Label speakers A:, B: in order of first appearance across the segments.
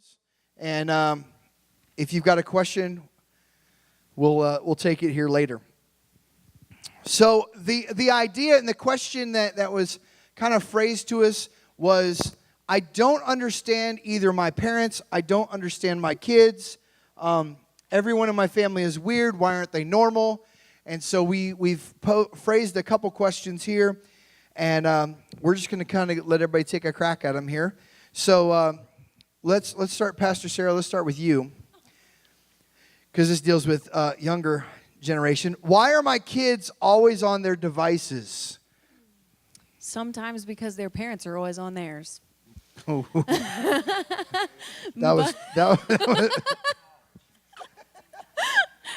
A: those. And if you've got a question, we'll take it here later. So the idea and the question that was kind of phrased to us was, I don't understand either my parents, I don't understand my kids. Everyone in my family is weird. Why aren't they normal? And so we've phrased a couple questions here, and we're just going to kind of let everybody take a crack at them here. So let's start, Pastor Sarah. Let's start with you, because this deals with younger generation. Why are my kids always on their devices?
B: Sometimes because their parents are always on theirs.
A: Oh. that was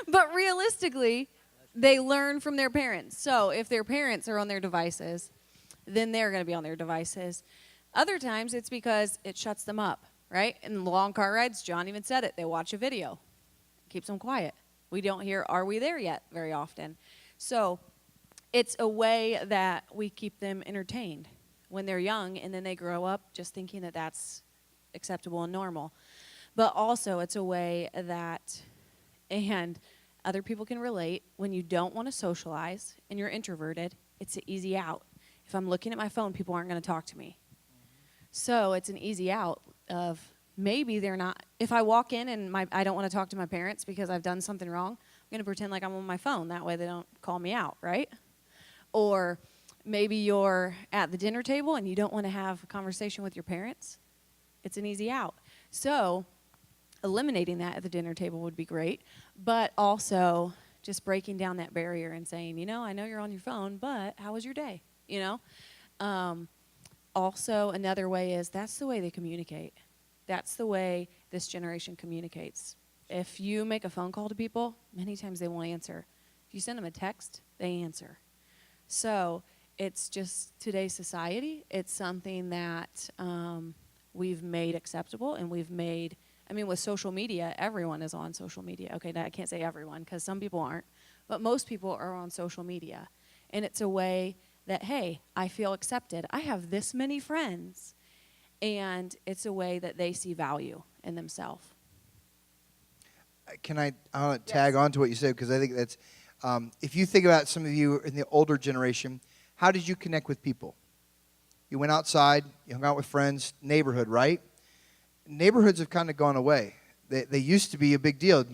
B: But realistically, they learn from their parents. So if their parents are on their devices, then they're going to be on their devices. Other times it's because it shuts them up, right? In long car rides, John even said it. They watch a video. Keeps them quiet. We don't hear, "Are we there yet?" very often. So it's a way that we keep them entertained when they're young, and then they grow up just thinking that that's acceptable and normal. But also it's a way that, and other people can relate, when you don't want to socialize and you're introverted, it's an easy out. If I'm looking at my phone, people aren't going to talk to me. So it's an easy out of maybe they're not. If I walk in and I don't want to talk to my parents because I've done something wrong, I'm going to pretend like I'm on my phone. That way they don't call me out, right? Or maybe you're at the dinner table and you don't want to have a conversation with your parents. It's an easy out. So eliminating that at the dinner table would be great, but also just breaking down that barrier and saying, I know you're on your phone, but how was your day? Also, another way is that's the way they communicate. That's the way this generation communicates. If you make a phone call to people, many times they won't answer. If you send them a text, they answer. So it's just today's society. It's something that we've made acceptable, and we've made, with social media, everyone is on social media. Okay, now I can't say everyone because some people aren't, but most people are on social media. And it's a way that, hey, I feel accepted. I have this many friends. And it's a way that they see value in themselves.
A: I want to tag on to what you said, because I think that's, if you think about some of you in the older generation, how did you connect with people? You went outside, you hung out with friends, neighborhood, right? Neighborhoods have kind of gone away. They used to be a big deal.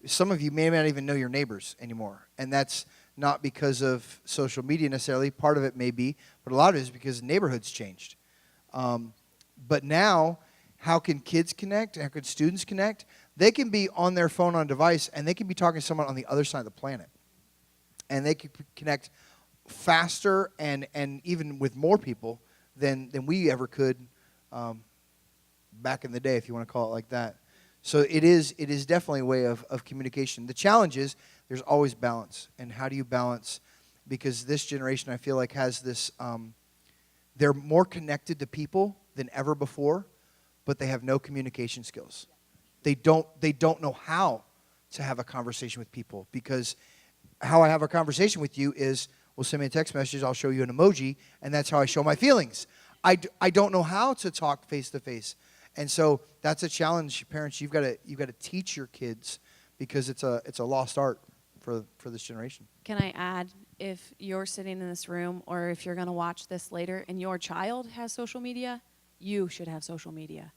A: Some of you may not even know your neighbors anymore, and that's not because of social media necessarily. Part of it may be, but a lot of it is because neighborhoods changed. But now, how can kids connect? How can students connect? They can be on their phone on a device, and they can be talking to someone on the other side of the planet. And they can connect faster and even with more people than we ever could back in the day, if you want to call it like that. So it is definitely a way of communication. The challenge is there's always balance. And how do you balance? Because this generation, I feel like, has this, they're more connected to people than ever before, but they have no communication skills. They don't know how to have a conversation with people, because how I have a conversation with you is, well, send me a text message, I'll show you an emoji, and that's how I show my feelings. I don't know how to talk face to face. And so that's a challenge, parents. You've got to teach your kids, because it's a lost art for this generation.
B: Can I add, if you're sitting in this room, or if you're going to watch this later and your child has social media, you should have social media.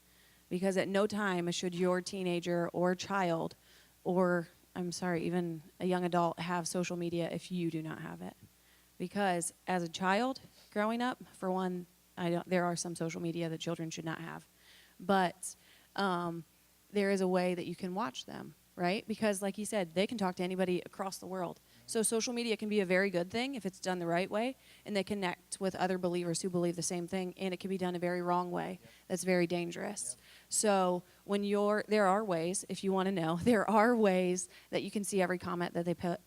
B: Because at no time should your teenager or child, or even a young adult, have social media if you do not have it. Because as a child growing up, for one, there are some social media that children should not have. But there is a way that you can watch them, right? Because like he said, they can talk to anybody across the world. So social media can be a very good thing if it's done the right way, and they connect with other believers who believe the same thing, and it can be done a very wrong way. That's very dangerous. So when there are ways, if you want to know, there are ways that you can see every comment that they put,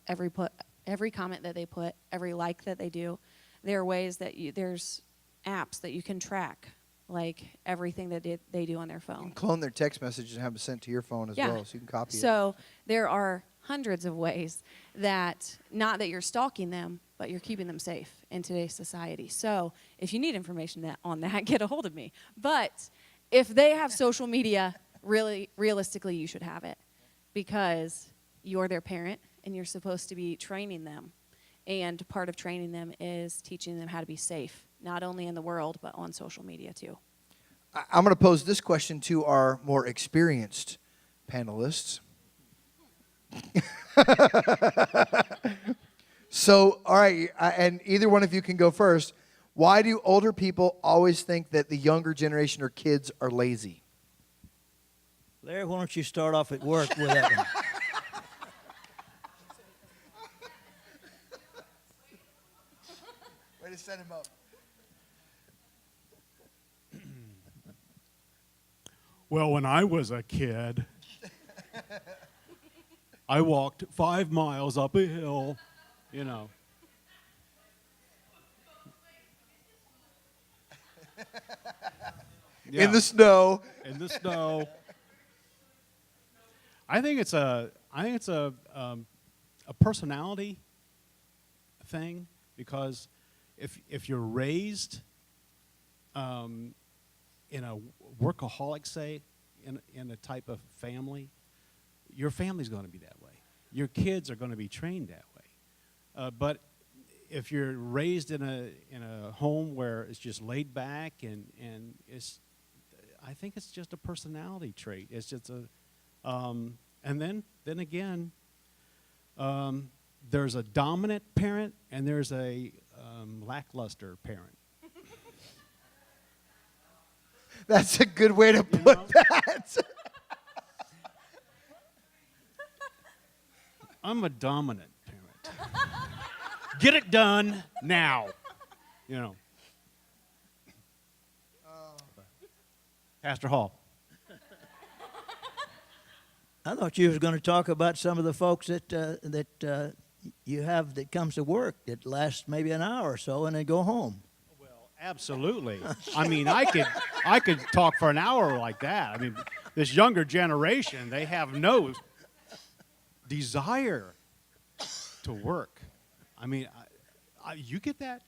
B: every comment that they put, every like that they do. There are ways that there's apps that you can track, like everything that they do on their phone.
A: You can clone their text messages and have them sent to your phone as well, so you can copy it.
B: So there are hundreds of ways that, not that you're stalking them, but you're keeping them safe in today's society. So if you need information on that, get a hold of me. But if they have social media, really, realistically, you should have it because you're their parent and you're supposed to be training them. And part of training them is teaching them how to be safe, not only in the world, but on social media too.
A: I'm going to pose this question to our more experienced panelists. So, all right, and either one of you can go first. Why do older people always think that the younger generation or kids are lazy?
C: Larry, why don't you start off at work with that one?
A: Way to set him up.
D: Well, when I was a kid, I walked 5 miles up a hill, you know.
A: In the snow.
D: In the snow. I think it's a personality thing because if you're raised in a workaholic, say, in a type of family, your family's going to be that way. Your kids are going to be trained that way. But if you're raised in a home where it's just laid back and it's, I think it's just a personality trait. It's just a, and then again, there's a dominant parent and there's a lackluster parent.
A: That's a good way to put that.
D: I'm a dominant parent. Get it done now. You know. Pastor Hall.
C: I thought you was going to talk about some of the folks that you have that comes to work that lasts maybe an hour or so and then go home.
D: Well, absolutely. I mean, I could talk for an hour like that. I mean, this younger generation, they have no desire to work. I mean, you get that?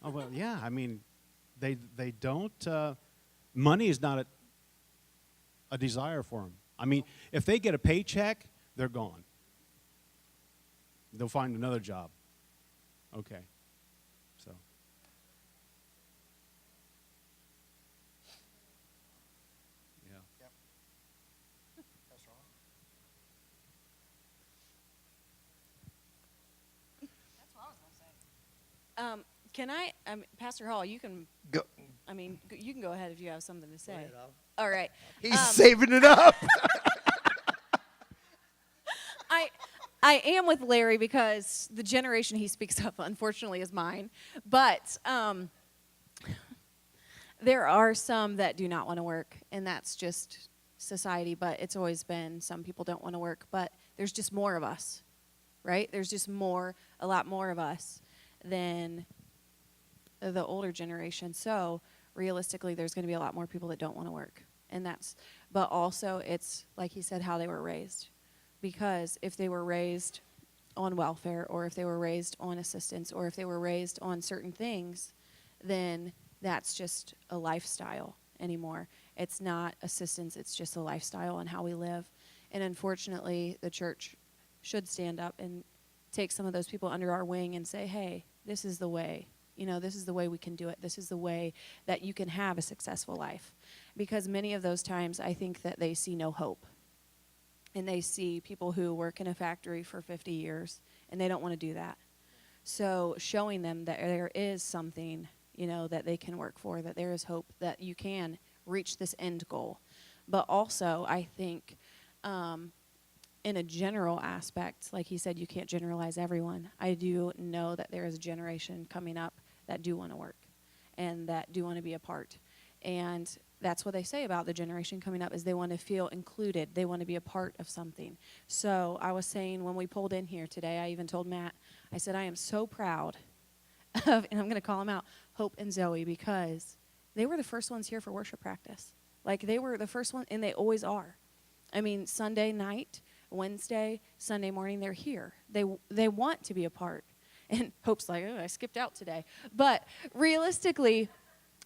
D: Oh, well, yeah. I mean, they don't. Money is not a desire for them. I mean, if they get a paycheck, they're gone. They'll find another job. Okay. So. Yeah.
A: Yep. That's wrong.
B: That's what I was going to say. Can I, Pastor Hall, you can,
A: Go.
B: I mean, you can go ahead if you have something to say.
C: ahead,
B: All right.
A: He's saving it up.
B: I am with Larry because the generation he speaks of, unfortunately, is mine. But there are some that do not want to work, and that's just society. But it's always been some people don't want to work, but there's just more of us, right? There's just a lot more of us than the older generation. So realistically, there's going to be a lot more people that don't want to work, but also it's like he said, how they were raised. Because if they were raised on welfare or if they were raised on assistance or if they were raised on certain things, then that's just a lifestyle anymore. It's not assistance, it's just a lifestyle on how we live. And unfortunately, the church should stand up and take some of those people under our wing and say, hey, this is the way. You know, this is the way we can do it. This is the way that you can have a successful life. Because many of those times, I think that they see no hope. And they see people who work in a factory for 50 years, and they don't want to do that. So showing them that there is something, you know, that they can work for, that there is hope, that you can reach this end goal. But also, I think in a general aspect, like he said, you can't generalize everyone. I do know that there is a generation coming up that do want to work and that do want to be a part. And that's what they say about the generation coming up is they want to feel included. They want to be a part of something. So I was saying when we pulled in here today, I even told Matt, I said, I am so proud of, and I'm going to call them out, Hope and Zoe, because they were the first ones here for worship practice. Like they were the first one, and they always are. I mean, Sunday night, Wednesday, Sunday morning, they're here. They want to be a part. And Hope's like, oh, I skipped out today. But realistically,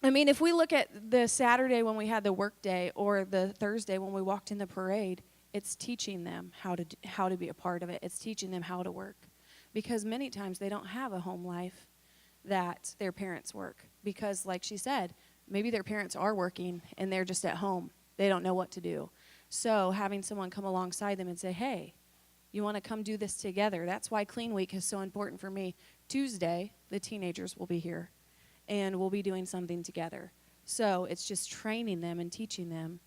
B: I mean, if we look at the Saturday when we had the work day or the Thursday when we walked in the parade, it's teaching them how to be a part of it. It's teaching them how to work. Because many times they don't have a home life that their parents work. Because like she said, maybe their parents are working and they're just at home. They don't know what to do. So having someone come alongside them and say, hey, you want to come do this together? That's why Clean Week is so important for me. Tuesday, the teenagers will be here, and we'll be doing something together. So it's just training them and teaching them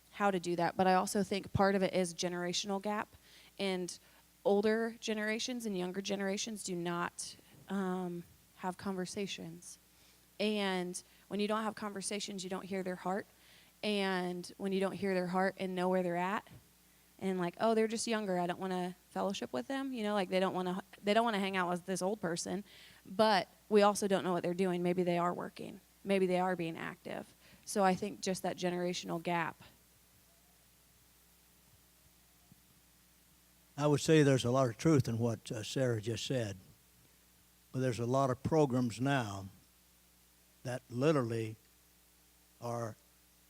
B: how to do that. But I also think part of it is generational gap, and older generations and younger generations do not have conversations. And when you don't have conversations, you don't hear their heart. And when you don't hear their heart and know where they're at, and like, oh, they're just younger, I don't want to fellowship with them, you know, like they don't want to hang out with this old person. But we also don't know what they're doing. Maybe they are working. Maybe they are being active. So I think just that generational gap.
C: I would say there's a lot of truth in what Sarah just said. But there's a lot of programs now that literally are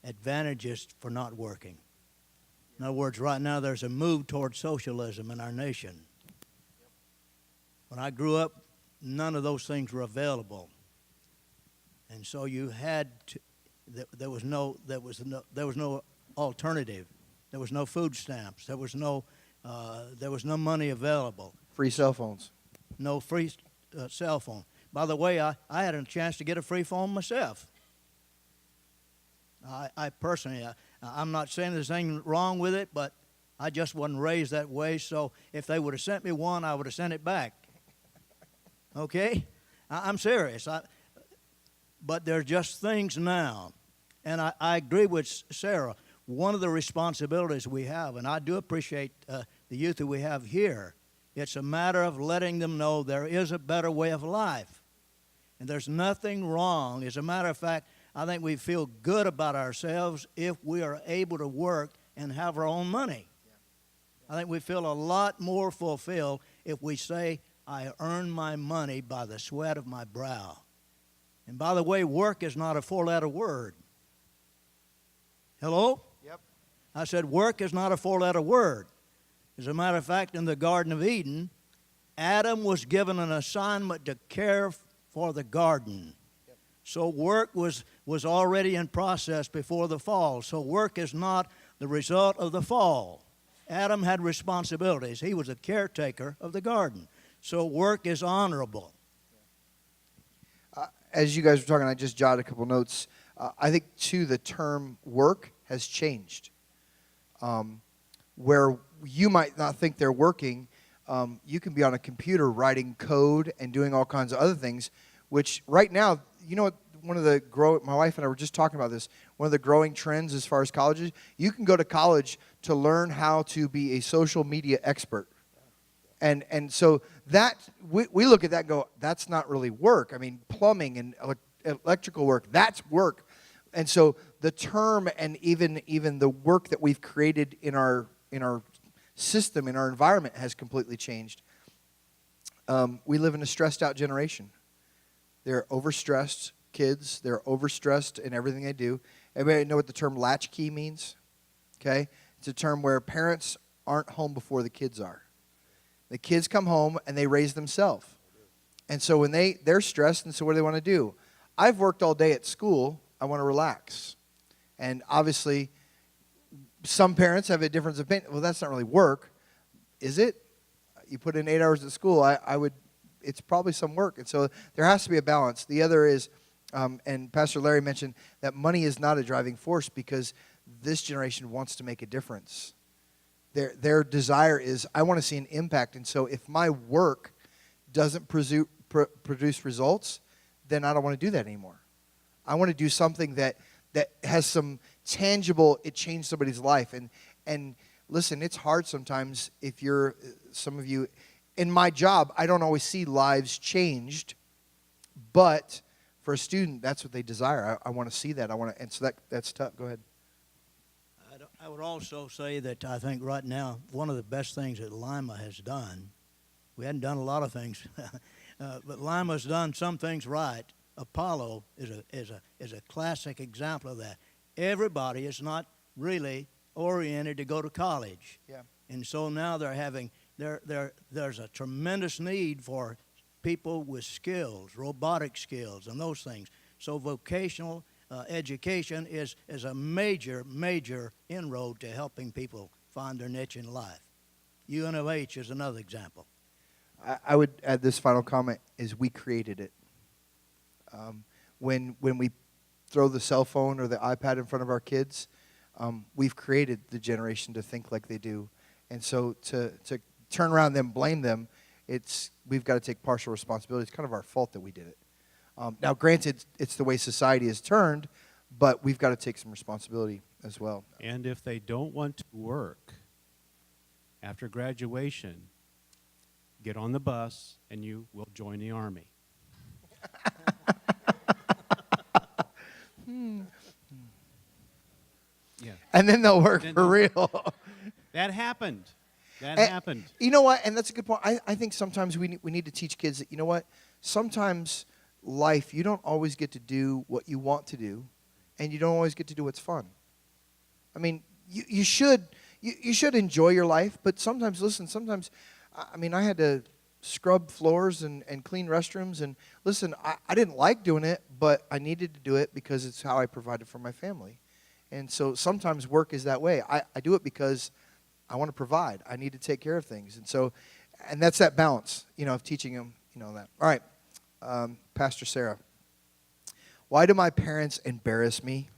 C: advantages for not working. In other words, right now there's a move towards socialism in our nation. When I grew up, none of those things were available. And so you had to, there was no alternative. There was no food stamps. There was no money available.
A: Free cell phones.
C: No free cell phone. By the way, I had a chance to get a free phone myself. I personally, I'm not saying there's anything wrong with it, but I just wasn't raised that way. So if they would have sent me one, I would have sent it back. Okay? I'm serious. But there are just things now. And I agree with Sarah. One of the responsibilities we have, and I do appreciate the youth that we have here, it's a matter of letting them know there is a better way of life. And there's nothing wrong. As a matter of fact, I think we feel good about ourselves if we are able to work and have our own money. I think we feel a lot more fulfilled if we say, I earn my money by the sweat of my brow. And by the way, work is not a four-letter word. Hello?
A: Yep.
C: I said work is not a four-letter word. As a matter of fact, in the Garden of Eden, Adam was given an assignment to care for the garden. So work was already in process before the fall. So work is not the result of the fall. Adam had responsibilities. He was a caretaker of the garden. So work is honorable.
A: As you guys were talking, I just jotted a couple notes. I think, too, the term work has changed. Where you might not think they're working, you can be on a computer writing code and doing all kinds of other things, which right now, you know what, my wife and I were just talking about this, one of the growing trends as far as colleges, you can go to college to learn how to be a social media expert. And so that, we look at that and go, that's not really work. I mean, plumbing and electrical work, that's work. And so the term and even the work that we've created in our system, in our environment, has completely changed. We live in a stressed out generation. They're overstressed kids. They're overstressed in everything they do. Everybody know what the term latchkey means? Okay? It's a term where parents aren't home before the kids are. The kids come home and they raise themselves. And so when they're stressed, and so what do they want to do? I've worked all day at school. I want to relax. And obviously, some parents have a different opinion. Well, that's not really work. Is it? You put in 8 hours at school, it's probably some work. And so there has to be a balance. The other is, and Pastor Larry mentioned that money is not a driving force because this generation wants to make a difference. Their desire is, I want to see an impact. And so if my work doesn't produce results, then I don't want to do that anymore. I want to do something that has some tangible, it changed somebody's life. And listen, it's hard sometimes if some of you, in my job, I don't always see lives changed, but for a student, that's what they desire. I want to see that. And so that's tough. Go ahead.
C: I would also say that I think right now, one of the best things that Lima has done, we hadn't done a lot of things, but Lima's done some things right, Apollo is a classic example of that. Everybody is not really oriented to go to college.
A: Yeah.
C: And so now there's a tremendous need for people with skills, robotic skills, and those things. So vocational education is a major inroad to helping people find their niche in life. UNOH is another example.
A: I would add this final comment: is we created it. When we throw the cell phone or the iPad in front of our kids, we've created the generation to think like they do, and so to turn around and then blame them, we've got to take partial responsibility. It's kind of our fault that we did it. Now, granted, it's the way society has turned, but we've got to take some responsibility as well.
D: And if they don't want to work after graduation, get on the bus and you will join the Army. Yeah.
A: And then they'll work
D: Then
A: for
D: they'll-
A: real.
D: That happened. That
A: And
D: happened.
A: You know what? And that's a good point. I think sometimes we need to teach kids that, you know what? Sometimes life, you don't always get to do what you want to do, and you don't always get to do what's fun. I mean, you should enjoy your life, but sometimes, listen, I had to scrub floors and clean restrooms, and listen, I didn't like doing it, but I needed to do it because it's how I provided for my family. And so sometimes work is that way. I do it because I want to provide. I need to take care of things. And that's that balance, of teaching them, that. All right, Pastor Sarah. Why do my parents embarrass me?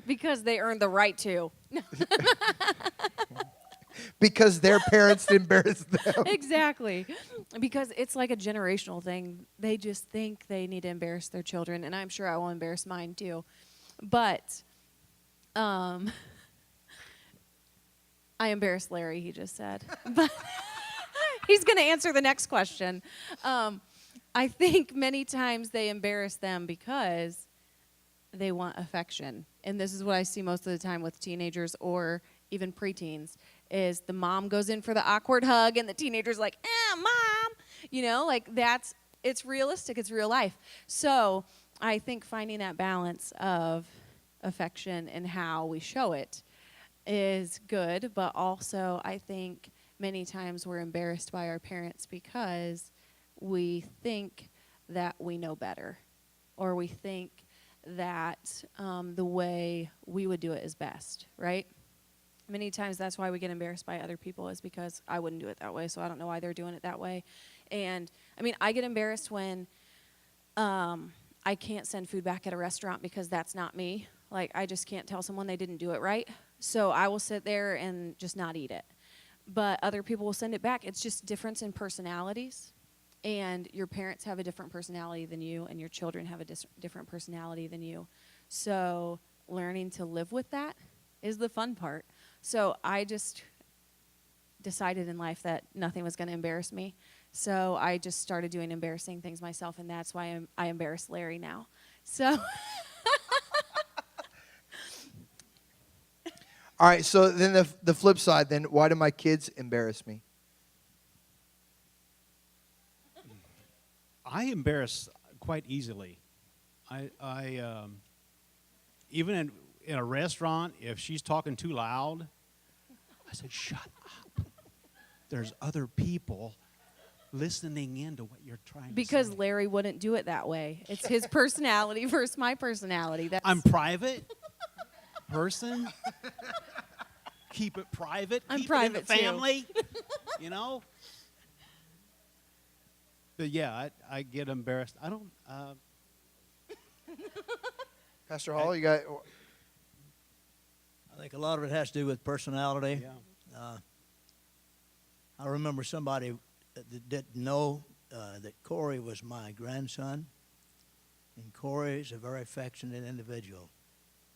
B: Because they earned the right to.
A: Because their parents embarrass them.
B: Exactly. Because it's like a generational thing. They just think they need to embarrass their children, and I'm sure I will embarrass mine too. But I embarrassed Larry, he just said. But he's going to answer the next question. I think many times they embarrass them because they want affection. And this is what I see most of the time with teenagers or even preteens, is the mom goes in for the awkward hug and the teenager's like, mom, it's realistic, it's real life. So I think finding that balance of affection and how we show it is good, but also I think many times we're embarrassed by our parents because we think that we know better, or we think that the way we would do it is best, right? Many times that's why we get embarrassed by other people, is because I wouldn't do it that way, so I don't know why they're doing it that way. And, I get embarrassed when I can't send food back at a restaurant because that's not me. Like, I just can't tell someone they didn't do it right. So I will sit there and just not eat it. But other people will send it back. It's just difference in personalities. And your parents have a different personality than you, and your children have a different personality than you. So learning to live with that is the fun part. So I just decided in life that nothing was going to embarrass me. So I just started doing embarrassing things myself, and that's why I embarrass Larry now. So.
A: All right, so then the flip side, then, why do my kids embarrass me?
D: I embarrass quite easily. I even in a restaurant, if she's talking too loud, I said, "Shut up." There's other people listening in to what you're trying
B: Because
D: to say.
B: Larry wouldn't do it that way. It's his personality versus my personality.
D: I'm private person. Keep it private.
B: I'm
D: Keep
B: private,
D: it in the family. But yeah, I get embarrassed. I don't.
A: Pastor Hall, you got...
C: I think a lot of it has to do with personality.
D: Yeah.
C: I remember somebody that didn't know that Corey was my grandson, and Corey is a very affectionate individual.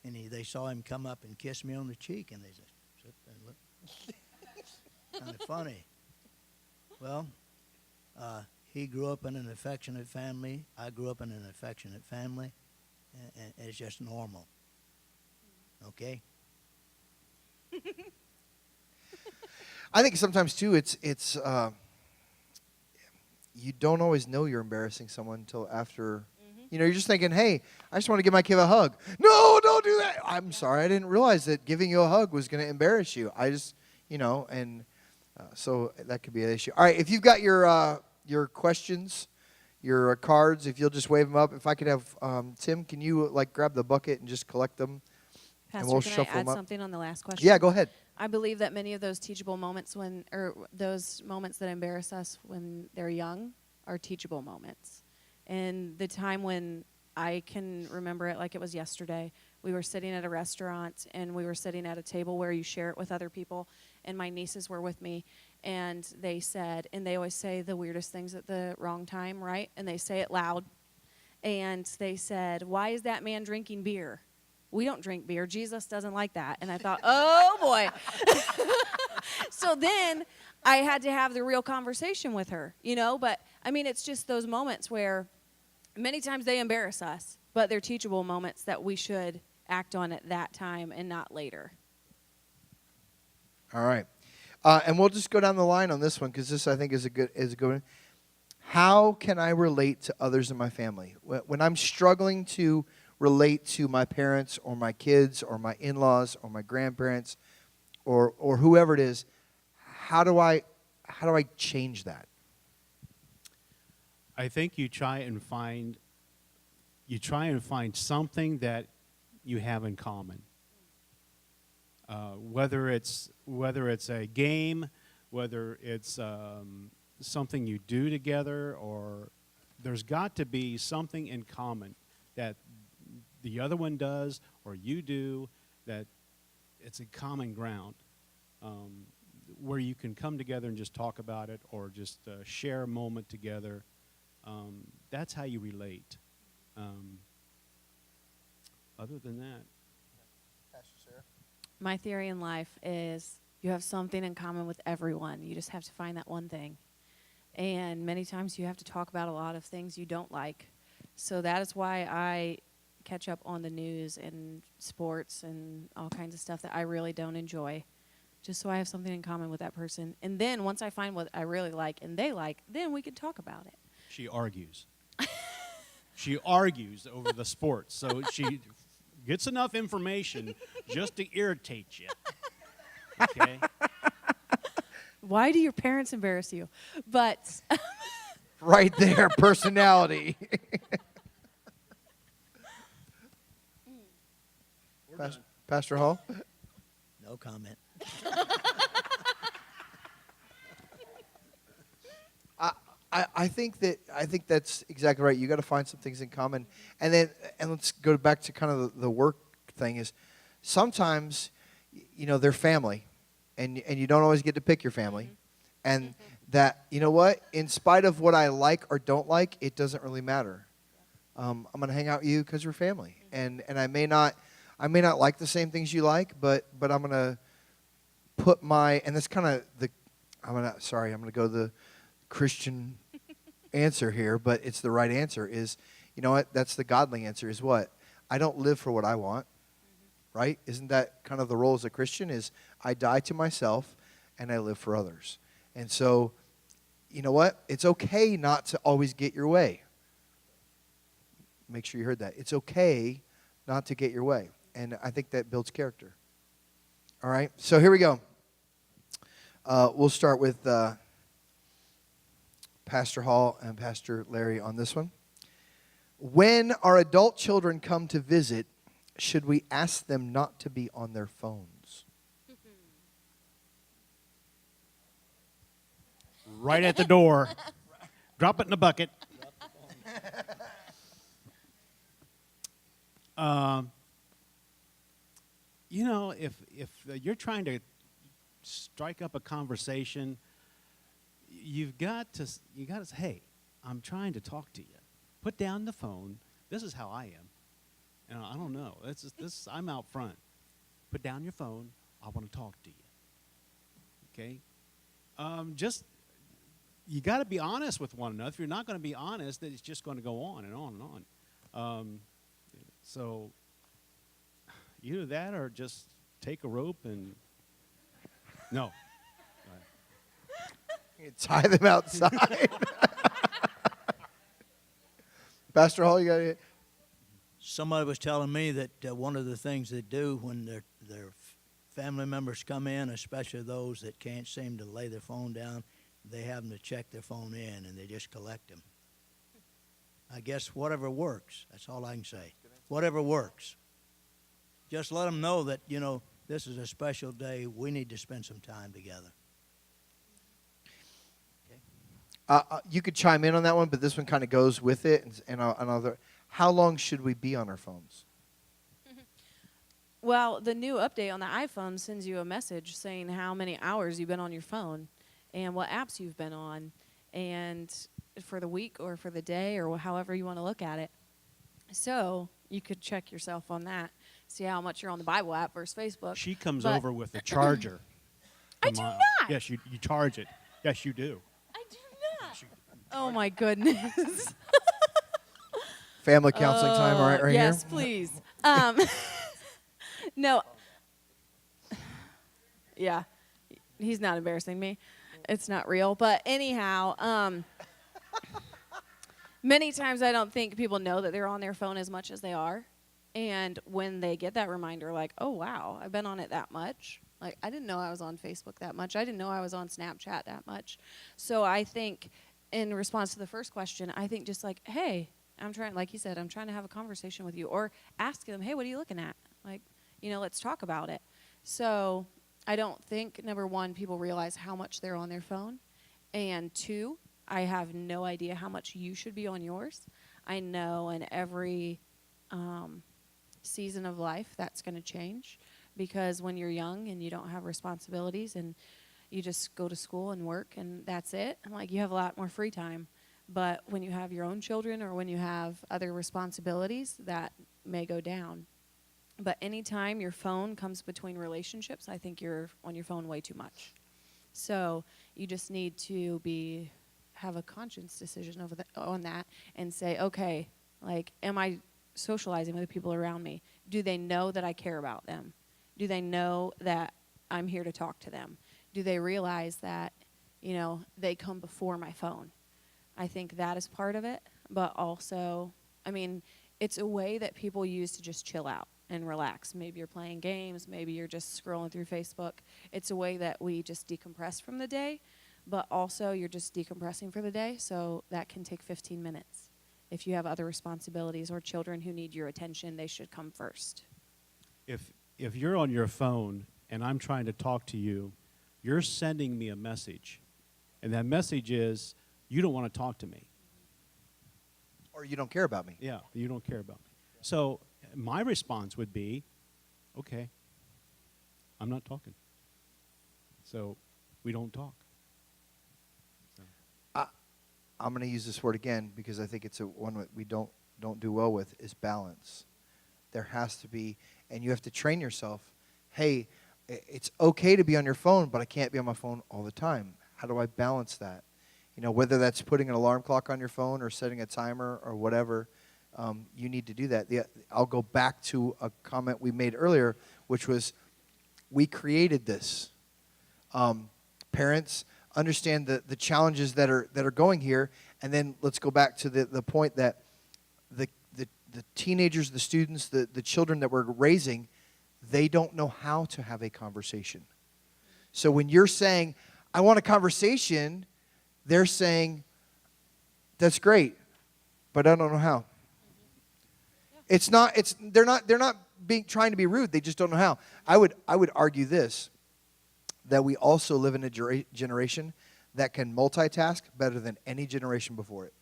C: And they saw him come up and kiss me on the cheek, and they said, "Sit there and look." Kind of funny. Well, he grew up in an affectionate family. I grew up in an affectionate family, and it's just normal. Okay?
A: I think sometimes, too, it's you don't always know you're embarrassing someone until after. You know, you're just thinking, hey, I just want to give my kid a hug. No, don't do that. I'm sorry. I didn't realize that giving you a hug was going to embarrass you. I just, you know, and so that could be an issue. All right, if you've got your questions, your cards, if you'll just wave them up. If I could have Tim, can you like grab the bucket and just collect them?
B: Pastor,
A: we'll
B: can I
A: shuffle
B: add
A: them up.
B: something on the last question?
A: Yeah, go ahead.
B: I believe that many of those teachable moments or those moments that embarrass us when they're young are teachable moments. And the time when I can remember it like it was yesterday, we were sitting at a restaurant and we were sitting at a table where you share it with other people, and my nieces were with me, and they said, and they always say the weirdest things at the wrong time, right? And they say it loud. And they said, "Why is that man drinking beer? We don't drink beer. Jesus doesn't like that." And I thought, oh, boy. So then I had to have the real conversation with her, you know. But, I mean, it's just those moments where many times they embarrass us, but they're teachable moments that we should act on at that time and not later.
A: All right. And we'll just go down the line on this one because this, I think, is a good one. How can I relate to others in my family? When I'm struggling to relate to my parents or my kids or my in-laws or my grandparents or whoever it is, how do I change that?
D: I think you try and find something that you have in common. Whether it's a game, whether it's something you do together, or there's got to be something in common that the other one does or you do, that it's a common ground where you can come together and just talk about it or just share a moment together. That's how you relate. Other than that.
A: Pastor Sarah?
B: My theory in life is you have something in common with everyone. You just have to find that one thing. And many times you have to talk about a lot of things you don't like. So that is why I catch up on the news and sports and all kinds of stuff that I really don't enjoy, just so I have something in common with that person. And then once I find what I really like and they like, then we can talk about it.
D: She argues. She argues over the sports. So she gets enough information just to irritate you. Okay?
B: Why do your parents embarrass you? But
A: Right there, personality. Pastor Hall?
C: No comment.
A: I think that's exactly right. You got to find some things in common, and let's go back to kind of the work thing. Is sometimes, you know, they're family, and you don't always get to pick your family, and that, you know what, in spite of what I like or don't like, it doesn't really matter. I'm gonna hang out with you because we're family, and I may not like the same things you like, but I'm gonna put and that's kind of I'm gonna go the Christian answer here, but it's the right answer. Is, you know what? That's the godly answer. Is what? I don't live for what I want, right? Isn't that kind of the role as a Christian? Is I die to myself and I live for others. And so, you know what? It's okay not to always get your way. Make sure you heard that. It's okay not to get your way, and I think that builds character. All right. So here we go. We'll start with Pastor Hall and Pastor Larry on this one. When our adult children come to visit, should we ask them not to be on their phones?
D: Right at the door. Drop it in the bucket. You know, if you're trying to strike up a conversation, you got to say, hey, I'm trying to talk to you. Put down the phone. This is how I am. And I don't know. I'm out front. Put down your phone. I want to talk to you. Okay? You got to be honest with one another. If you're not going to be honest, then it's just going to go on and on and on. So either that or just take a rope and no.
A: You tie them outside. Pastor Hall, you got it?
C: Somebody was telling me that one of the things they do when their family members come in, especially those that can't seem to lay their phone down, they have them to check their phone in, and they just collect them. I guess whatever works. That's all I can say. Whatever works. Just let them know that, this is a special day. We need to spend some time together.
A: You could chime in on that one, but this one kind of goes with it. How long should we be on our phones?
B: Well, the new update on the iPhone sends you a message saying how many hours you've been on your phone and what apps you've been on, and for the week or for the day or however you want to look at it. So you could check yourself on that, see how much you're on the Bible app versus Facebook.
D: She comes
B: But
D: over with a charger.
B: I do not.
D: Yes, you charge it. Yes, you do.
B: I do not. Oh, my goodness.
A: Family counseling time right here?
B: Yes, please. No. Yeah. He's not embarrassing me. It's not real. But anyhow, many times I don't think people know that they're on their phone as much as they are. And when they get that reminder, like, oh, wow, I've been on it that much. Like, I didn't know I was on Facebook that much. I didn't know I was on Snapchat that much. So I think in response to the first question, I think just like, hey, like you said, I'm trying to have a conversation with you. Or ask them, hey, what are you looking at? Like, let's talk about it. So I don't think, number one, people realize how much they're on their phone. And two, I have no idea how much you should be on yours. I know in every season of life that's going to change, because when you're young and you don't have responsibilities and you just go to school and work and that's it, you have a lot more free time. But when you have your own children or when you have other responsibilities, that may go down. But anytime your phone comes between relationships, I think you're on your phone way too much. So you just need to have a conscious decision on that and say, okay, am I socializing with the people around me? Do they know that I care about them? Do they know that I'm here to talk to them? Do they realize that, they come before my phone? I think that is part of it. But also, it's a way that people use to just chill out and relax. Maybe you're playing games. Maybe you're just scrolling through Facebook. It's a way that we just decompress from the day, but also you're just decompressing for the day, so that can take 15 minutes. If you have other responsibilities or children who need your attention, they should come first.
D: If you're on your phone and I'm trying to talk to you, you're sending me a message, and that message is, you don't want to talk to me.
A: Or you don't care about me.
D: Yeah, you don't care about me. So my response would be, okay, I'm not talking. So we don't talk.
A: I'm going to use this word again because I think it's one that we don't do well with, is balance. There has to be, and you have to train yourself, hey, it's okay to be on your phone, but I can't be on my phone all the time. How do I balance that? Whether that's putting an alarm clock on your phone or setting a timer or whatever, you need to do that. I'll go back to a comment we made earlier, which was we created this. Parents, understand the challenges that are going here, and then let's go back to the point that the teenagers, the students, the children that we're raising, they don't know how to have a conversation. So when you're saying, I want a conversation, they're saying, that's great, but I don't know how. They're not trying to be rude, they just don't know how. I would argue this, that we also live in a generation that can multitask better than any generation before it.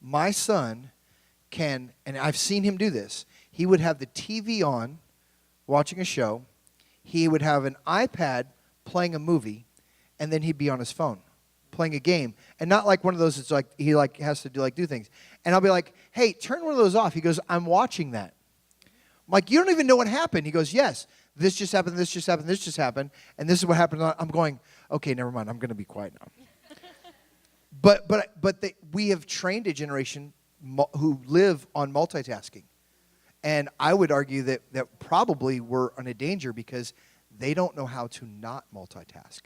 A: My son can, and I've seen him do this, he would have the TV on, watching a show, he would have an iPad playing a movie, and then he'd be on his phone playing a game. And not like one of those that's like he has to do things. And I'll be like, hey, turn one of those off. He goes, I'm watching that. I'm like, you don't even know what happened. He goes, yes, this just happened, this just happened, this just happened, and this is what happened. I'm going, okay, never mind. I'm going to be quiet now. But we have trained a generation who live on multitasking. And I would argue that probably we're in a danger because they don't know how to not multitask.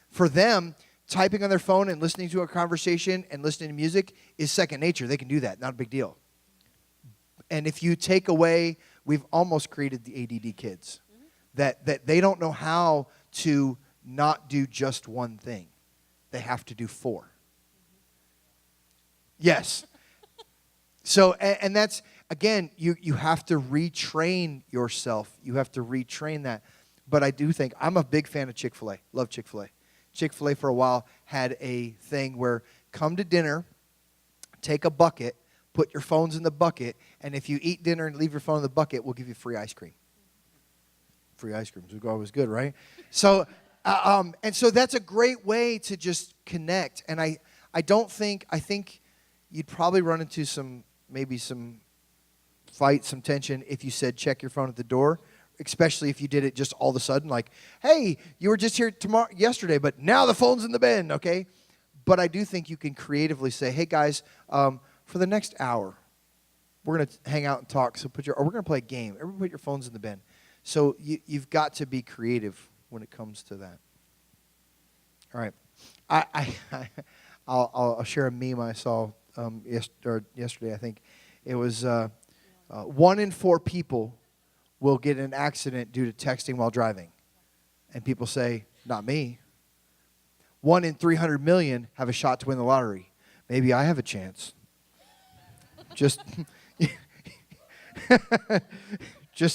A: For them typing on their phone and listening to a conversation and listening to music is second nature. They can do that. Not a big deal. And if you take away, we've almost created the ADD kids. That they don't know how to not do just one thing. They have to do 4. Yes. So, and that's, again, you have to retrain yourself. You have to retrain that. But I do think, I'm a big fan of Chick-fil-A. Love Chick-fil-A. Chick-fil-A for a while had a thing where come to dinner, take a bucket, put your phones in the bucket, and if you eat dinner and leave your phone in the bucket, we'll give you free ice cream. Free ice cream is always good, right? So, and so that's a great way to just connect. And I think you'd probably run into maybe some fight, some tension if you said check your phone at the door, especially if you did it just all of a sudden, like, hey, you were just here yesterday, but now the phone's in the bin, okay? But I do think you can creatively say, hey, guys, for the next hour, we're going to hang out and talk, so we're going to play a game. Everybody put your phones in the bin. So you've got to be creative when it comes to that. All right. I'll share a meme I saw yesterday, I think. It was 1 in 4 people will get in an accident due to texting while driving. And people say, not me. 1 in 300 million have a shot to win the lottery. Maybe I have a chance. Just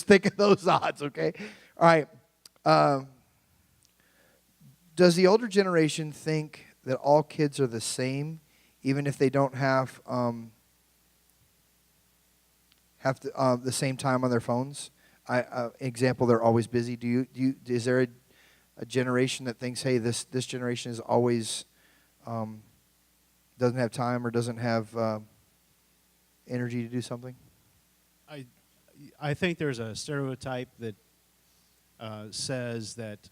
A: think of those odds, okay? All right. Does the older generation think that all kids are the same, even if they don't have the same time on their phones? Example, they're always busy. Is there a generation that thinks, hey, this generation is always doesn't have time or doesn't have energy to do something?
D: I think there's a stereotype that says that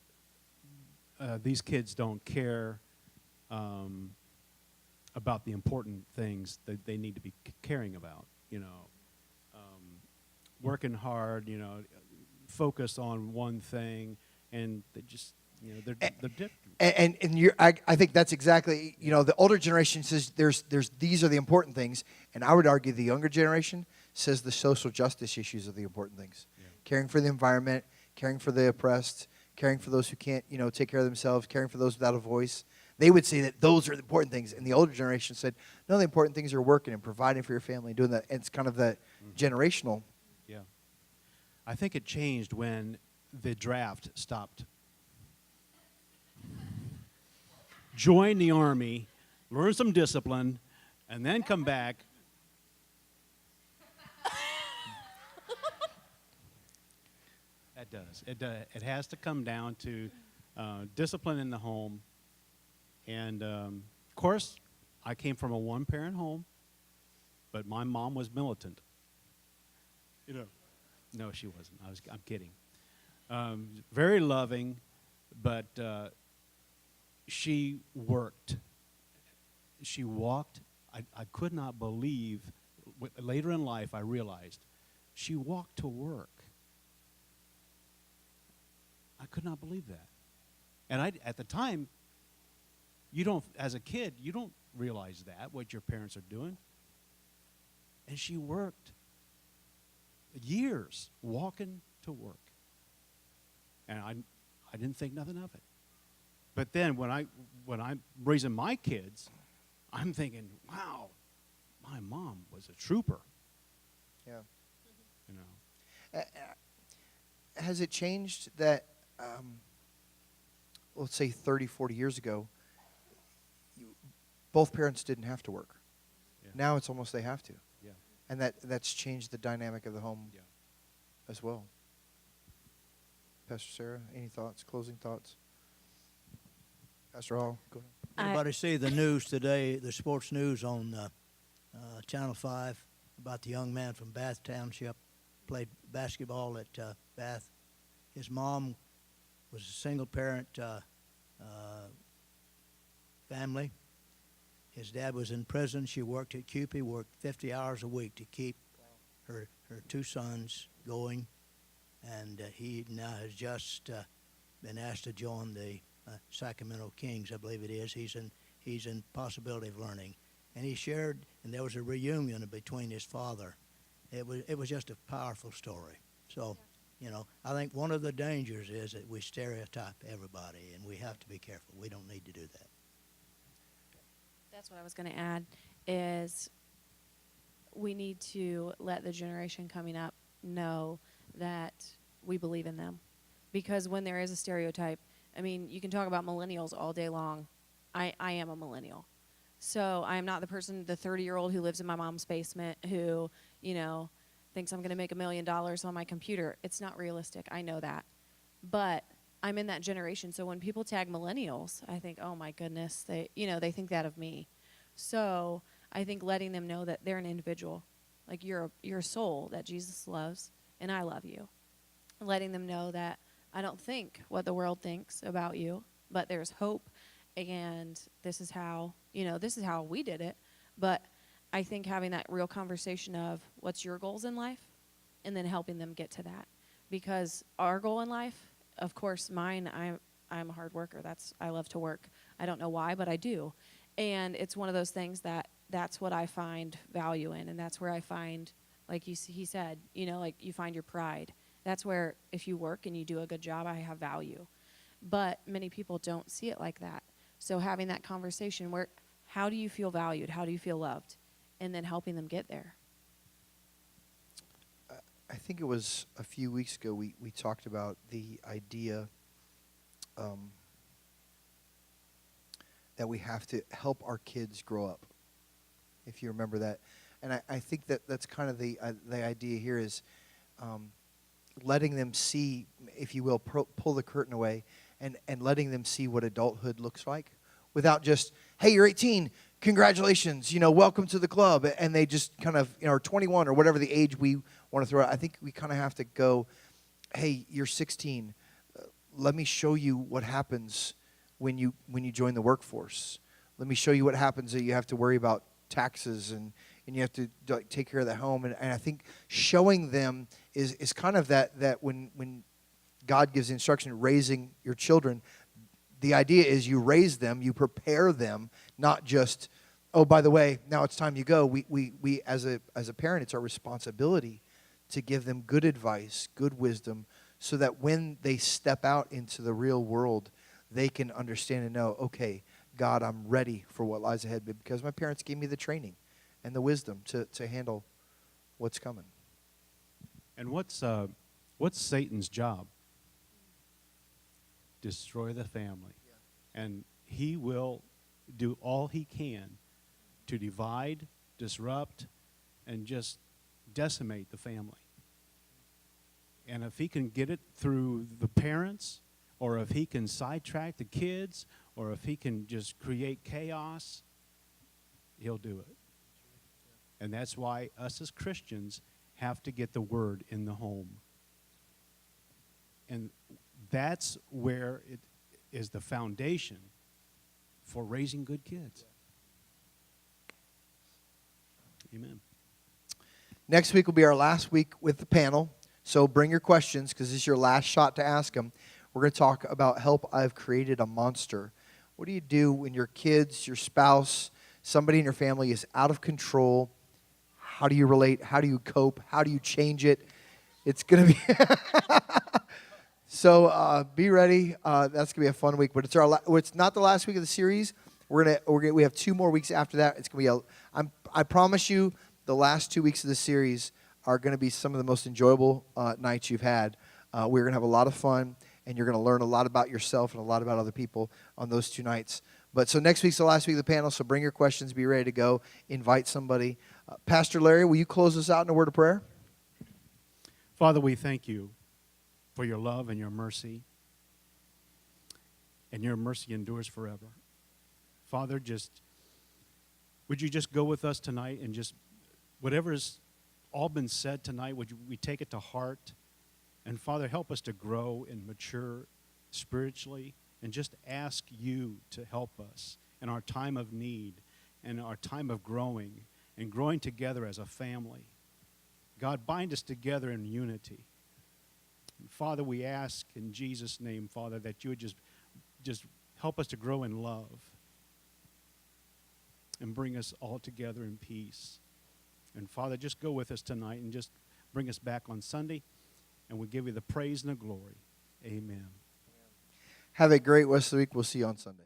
D: these kids don't care about the important things that they need to be caring about. Working hard, focused on one thing, and they just, they're different.
A: And I think that's exactly, the older generation says these are the important things, and I would argue the younger generation says the social justice issues are the important things. Yeah. Caring for the environment, caring for the oppressed, caring for those who can't, take care of themselves, caring for those without a voice. They would say that those are the important things. And the older generation said, no, the important things are working and providing for your family and doing that. And it's kind of the generational.
D: Yeah. I think it changed when the draft stopped. Join the Army, learn some discipline, and then come back. That does. It has to come down to discipline in the home. And, of course, I came from a one-parent home, but my mom was militant. No, she wasn't. I'm kidding. Very loving, but she worked. She walked. I could not believe. Later in life, I realized she walked to work. I could not believe that. And at the time, as a kid, you don't realize what your parents are doing. And she worked years walking to work. And I didn't think nothing of it. But then when I'm raising my kids, I'm thinking, wow, my mom was a trooper.
A: Yeah. Has it changed that, let's say 30, 40 years ago, both parents didn't have to work?
D: Yeah.
A: Now it's almost they have to.
D: Yeah.
A: And that's changed the dynamic of the home as well. Pastor Sarah, any thoughts, closing thoughts? Pastor Hall, go ahead.
C: Everybody see the news today, the sports news on Channel 5 about the young man from Bath Township, played basketball at Bath. His mom was a single-parent family. His dad was in prison. She worked at CUPE, worked 50 hours a week to keep her 2 sons going. And he now has just been asked to join the Sacramento Kings, I believe it is. He's in Possibility of Learning, and he shared, and there was a reunion between his father. It was just a powerful story. So, you know, I think one of the dangers is that we stereotype everybody, and we have to be careful. We don't need to do that.
B: That's what I was going to add is we need to let the generation coming up know that we believe in them. Because when there is a stereotype, I mean, you can talk about millennials all day long. I am a millennial. So I am not the person, the 30-year-old who lives in my mom's basement who, you know, thinks I'm going to make $1 million on my computer. It's not realistic. I know that. But I'm in that generation. So when people tag millennials, I think, oh my goodness, they think that of me. So I think letting them know that they're an individual, like you're a soul that Jesus loves, and I love you. Letting them know that I don't think what the world thinks about you, but there's hope, and this is how we did it. But I think having that real conversation of what's your goals in life, and then helping them get to that. Because our goal in life, of course, mine, I'm a hard worker. I love to work. I don't know why, but I do. And it's one of those things that's what I find value in, and that's where I find, like he said, you know, like you find your pride. That's where if you work and you do a good job, I have value. But many people don't see it like that. So having that conversation where, how do you feel valued? How do you feel loved? And then helping them get there.
A: I think it was a few weeks ago we talked about the idea that we have to help our kids grow up, if you remember that. And I think that's kind of the idea here is letting them see, if you will, pull the curtain away and letting them see what adulthood looks like without just, hey, you're 18, congratulations, you know, welcome to the club. And they just kind of, you know, or 21 or whatever the age we want to throw out. I think we kind of have to go, hey, you're 16. Let me show you what happens when you join the workforce. Let me show you what happens that you have to worry about taxes and you have to take care of the home. And I think showing them is kind of that when God gives instruction, raising your children, the idea is you raise them, you prepare them, not just, oh, by the way, now it's time you go. We as a parent, it's our responsibility to give them good advice, good wisdom, so that when they step out into the real world, they can understand and know, okay, God, I'm ready for what lies ahead because my parents gave me the training and the wisdom to handle what's coming.
D: And what's Satan's job? Destroy the family. Yeah. And he will do all he can to divide, disrupt, and just decimate the family. And if he can get it through the parents, or if he can sidetrack the kids, or if he can just create chaos, he'll do it. And that's why us as Christians have to get the word in the home. And that's where it is the foundation for raising good kids. Amen.
A: Next week will be our last week with the panel. So bring your questions because this is your last shot to ask them. We're going to talk about help, I've created a monster. What do you do when your kids, your spouse, somebody in your family is out of control? How do you relate? How do you cope? How do you change it? It's going to be... So be ready. That's going to be a fun week. But it's not the last week of the series. We have 2 more weeks after that. It's going to be I promise you the last 2 weeks of the series are going to be some of the most enjoyable nights you've had. We're going to have a lot of fun, and you're going to learn a lot about yourself and a lot about other people on those 2 nights. But so next week's the last week of the panel, so bring your questions, be ready to go, invite somebody. Pastor Larry, will you close us out in a word of prayer?
D: Father, we thank you for your love and your mercy, and your mercy endures forever. Father, would you just go with us tonight and just whatever's all been said tonight, would we take it to heart? And Father, help us to grow and mature spiritually and just ask you to help us in our time of need and our time of growing and growing together as a family. God, bind us together in unity. And Father, we ask in Jesus' name, Father, that you would just just help us to grow in love and bring us all together in peace. And Father, just go with us tonight and just bring us back on Sunday, and we give you the praise and the glory. Amen.
A: Have a great rest of the week. We'll see you on Sunday.